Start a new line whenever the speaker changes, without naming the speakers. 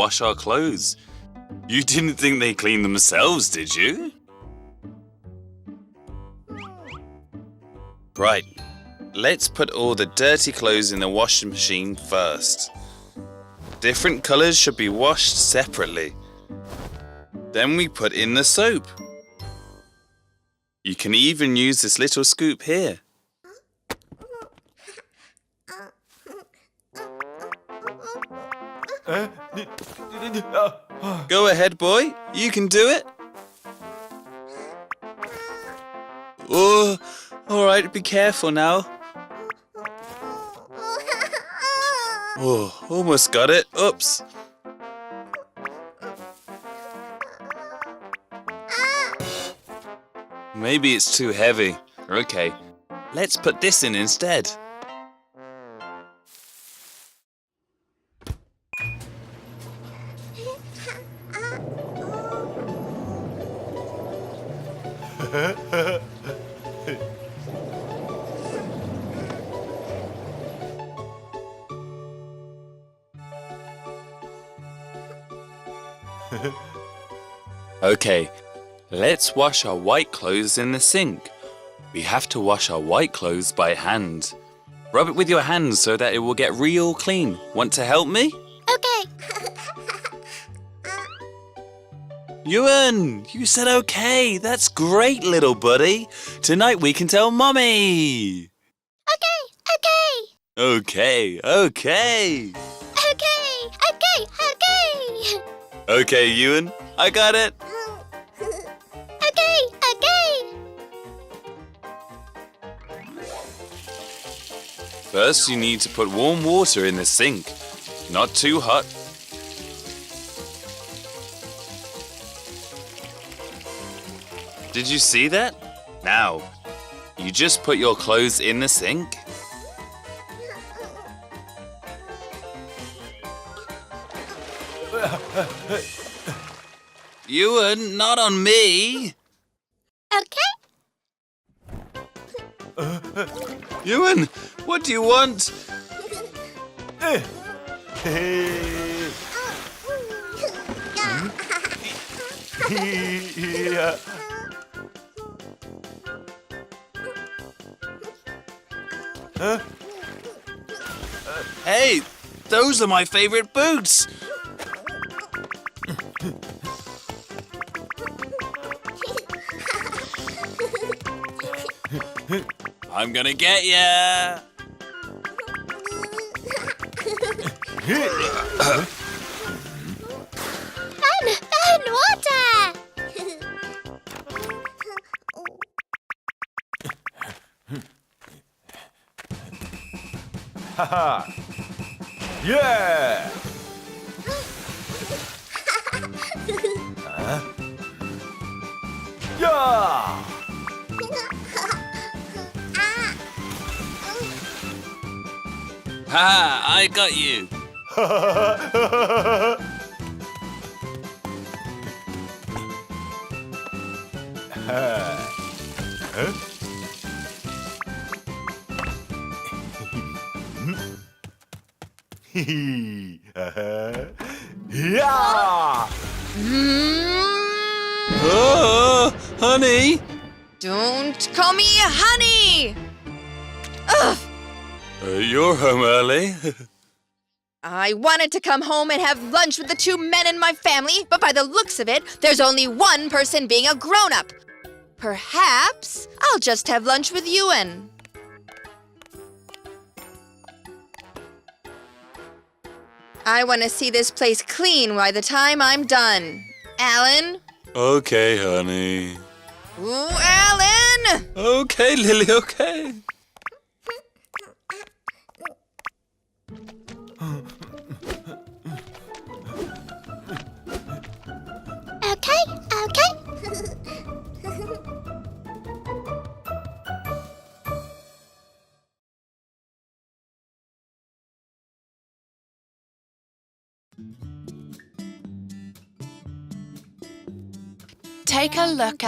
wash our clothes. You didn't think they clean themselves, did you? Right, let's put all the dirty clothes in the washing machine first. Different colors should be washed separately. Then we put in the soap. You can even use this little scoop here. Go ahead, boy. You can do it. Oh, all right, be careful now. Oh, almost got it. Oops. Maybe it's too heavy. Okay, let's put this in instead. Okay, let's wash our white clothes in the sink. We have to wash our white clothes by hand. Rub it with your hands so that it will get real clean. Want to help me?
Okay.
Ewan, you said okay. That's great, little buddy. Tonight we can tell Mommy.
Okay.
Okay.
Okay.
Okay, Ewan, I got it.
Okay.
First, you need to put warm water in the sink. Not too hot. Did you see that? Now, you just put your clothes in the sink. Ewan, not on me.
Okay.
Ewan, what do you want? Hey, those are my favorite boots. I'm gonna get ya.
And water.
Haha! Yeah! Yeah!
Ha! I got you.
Yeah!
Oh, honey.
Don't call me honey! Ugh!
You're home early.
I wanted to come home and have lunch with the two men in my family, but by the looks of it, there's only one person being a grown-up. Perhaps I'll just have lunch with Ewan. I want to see this place clean by the time I'm done. Alan?
Okay, honey.
Ooh, Alan!
Okay, Lily, okay.
Okay.
Take a look at